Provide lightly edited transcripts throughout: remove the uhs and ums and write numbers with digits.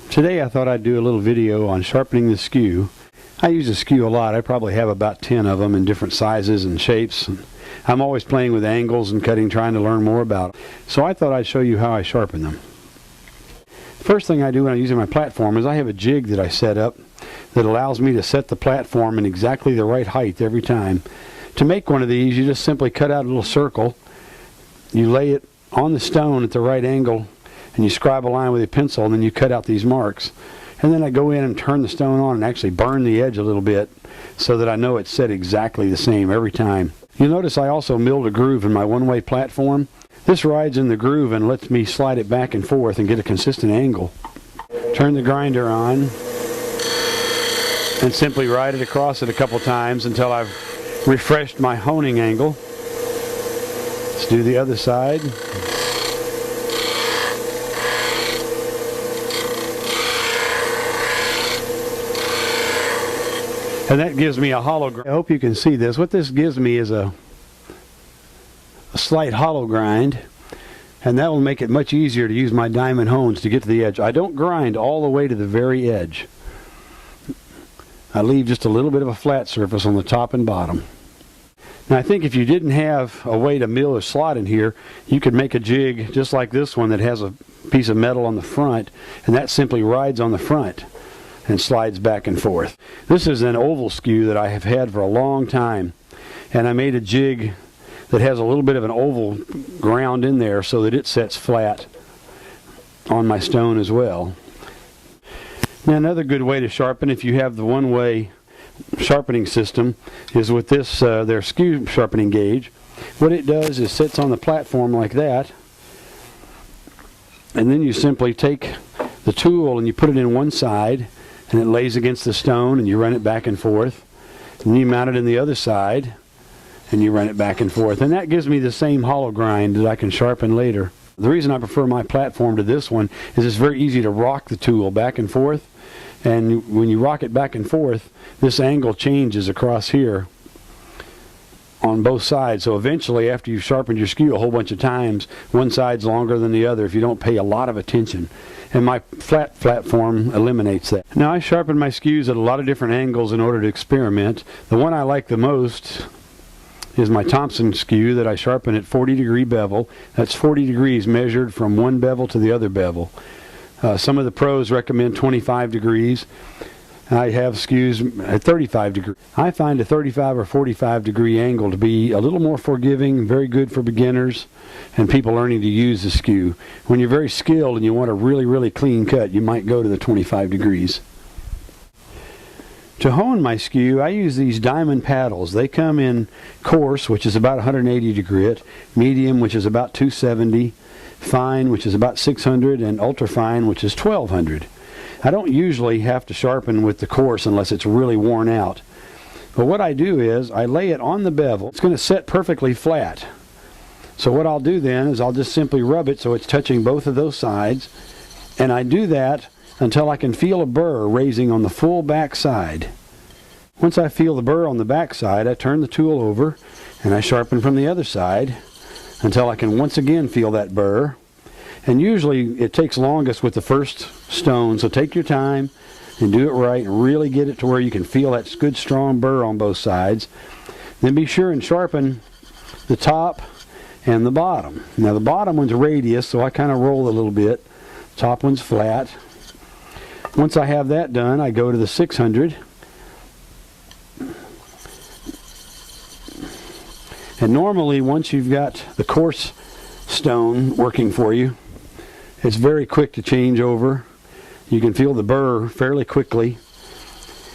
Today I thought I'd do a little video on sharpening the skew. I use a skew a lot. I probably have about 10 of them in different sizes and shapes. I'm always playing with angles and cutting, trying to learn more about it. So I thought I'd show you how I sharpen them. First thing I do when I'm using my platform is I have a jig that I set up that allows me to set the platform in exactly the right height every time. To make one of these, you just simply cut out a little circle. You lay it on the stone at the right angle, and you scribe a line with a pencil, and then you cut out these marks. And then I go in and turn the stone on and actually burn the edge a little bit so that I know it's set exactly the same every time. You'll notice I also milled a groove in my one-way platform. This rides in the groove and lets me slide it back and forth and get a consistent angle. Turn the grinder on and simply ride it across it a couple times until I've refreshed my honing angle. Let's do the other side. And that gives me a hollow grind. I hope you can see this. What this gives me is a slight hollow grind, and that will make it much easier to use my diamond hones to get to the edge. I don't grind all the way to the very edge. I leave just a little bit of a flat surface on the top and bottom. Now I think if you didn't have a way to mill or slot in here, you could make a jig just like this one that has a piece of metal on the front, and that simply rides on the front and slides back and forth. This is an oval skew that I have had for a long time, and I made a jig that has a little bit of an oval ground in there so that it sets flat on my stone as well. Now another good way to sharpen, if you have the one-way sharpening system, is with this their skew sharpening gauge. What it does is sits on the platform like that, and then you simply take the tool and you put it in one side, and it lays against the stone, and you run it back and forth. And you mount it in the other side, and you run it back and forth. And that gives me the same hollow grind that I can sharpen later. The reason I prefer my platform to this one is it's very easy to rock the tool back and forth. And when you rock it back and forth, this angle changes across here on both sides. So eventually, after you've sharpened your skew a whole bunch of times, one side's longer than the other if you don't pay a lot of attention. And my flat platform eliminates that. Now I sharpen my skews at a lot of different angles in order to experiment. The one I like the most is my Thompson skew that I sharpen at 40-degree bevel. That's 40 degrees measured from one bevel to the other bevel. Some of the pros recommend 25 degrees. I have skews at 35 degrees. I find a 35 or 45 degree angle to be a little more forgiving, very good for beginners and people learning to use the skew. When you're very skilled and you want a really clean cut, you might go to the 25 degrees. To hone my skew, I use these diamond paddles. They come in coarse, which is about 180 grit, medium, which is about 270, fine, which is about 600, and ultra fine, which is 1200. I don't usually have to sharpen with the coarse unless it's really worn out. But what I do is I lay it on the bevel. It's going to set perfectly flat. So what I'll do then is I'll just simply rub it so it's touching both of those sides. And I do that until I can feel a burr raising on the full back side. Once I feel the burr on the back side, I turn the tool over and I sharpen from the other side until I can once again feel that burr. And usually it takes longest with the first stone, so take your time and do it right and really get it to where you can feel that good strong burr on both sides. Then be sure and sharpen the top and the bottom. Now the bottom one's radius, so I kind of roll a little bit. Top one's flat. Once I have that done, I go to the 600. And normally once you've got the coarse stone working for you, it's very quick to change over. You can feel the burr fairly quickly.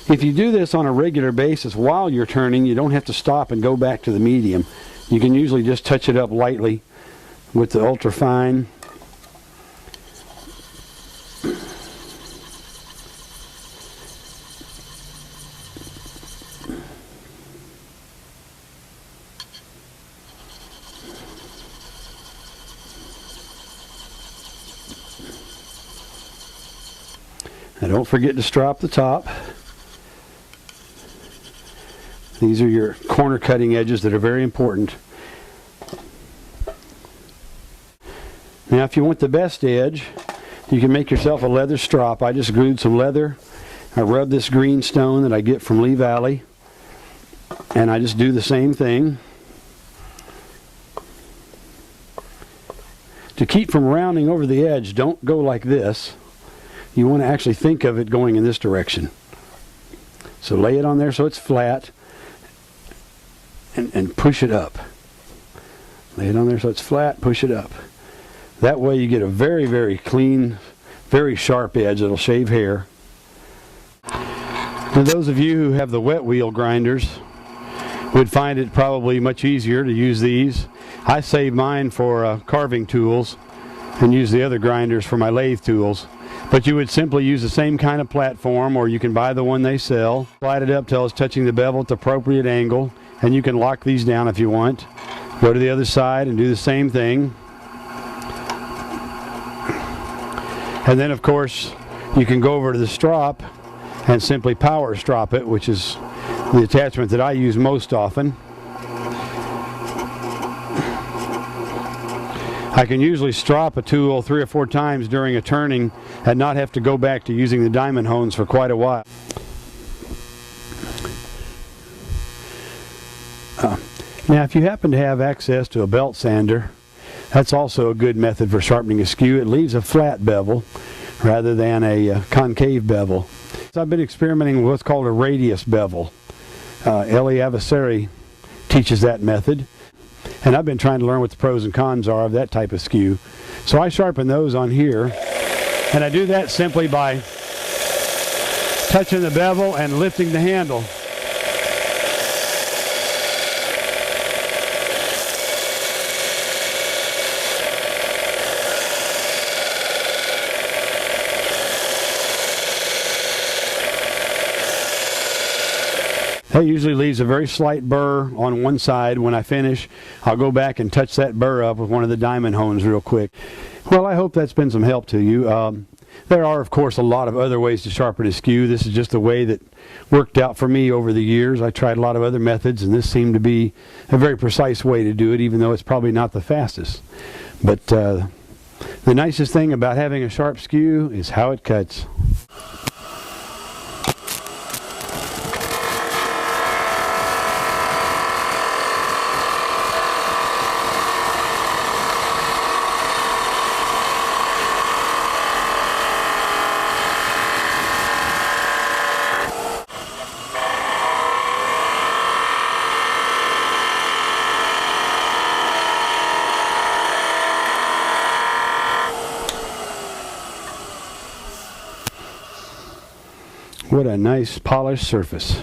If you do this on a regular basis while you're turning, you don't have to stop and go back to the medium. You can usually just touch it up lightly with the ultra fine. Now don't forget to strop the top. These are your corner cutting edges that are very important. Now if you want the best edge, you can make yourself a leather strop. I just glued some leather. I rub this green stone that I get from Lee Valley, and I just do the same thing. To keep from rounding over the edge, don't go like this. You want to actually think of it going in this direction. So lay it on there so it's flat, and push it up. Lay it on there so it's flat, push it up. That way you get a very, very clean, very sharp edge that'll shave hair. For those of you who have the wet wheel grinders, would find it probably much easier to use these. I save mine for carving tools and use the other grinders for my lathe tools. But you would simply use the same kind of platform, or you can buy the one they sell. Slide it up till it's touching the bevel at the appropriate angle, and you can lock these down if you want. Go to the other side and do the same thing. And then of course you can go over to the strop and simply power strop it, which is the attachment that I use most often. I can usually strop a tool 3 or 4 times during a turning and not have to go back to using the diamond hones for quite a while. Now if you happen to have access to a belt sander, that's also a good method for sharpening a skew. It leaves a flat bevel rather than a concave bevel. So I've been experimenting with what's called a radius bevel. Ellie Avasari teaches that method, and I've been trying to learn what the pros and cons are of that type of skew. So I sharpen those on here, and I do that simply by touching the bevel and lifting the handle. That usually leaves a very slight burr on one side. When I finish, I'll go back and touch that burr up with one of the diamond hones real quick. Well, I hope that's been some help to you. There are, of course, a lot of other ways to sharpen a skew. This is just a way that worked out for me over the years. I tried a lot of other methods, and this seemed to be a very precise way to do it, even though it's probably not the fastest. But the nicest thing about having a sharp skew is how it cuts. What a nice polished surface.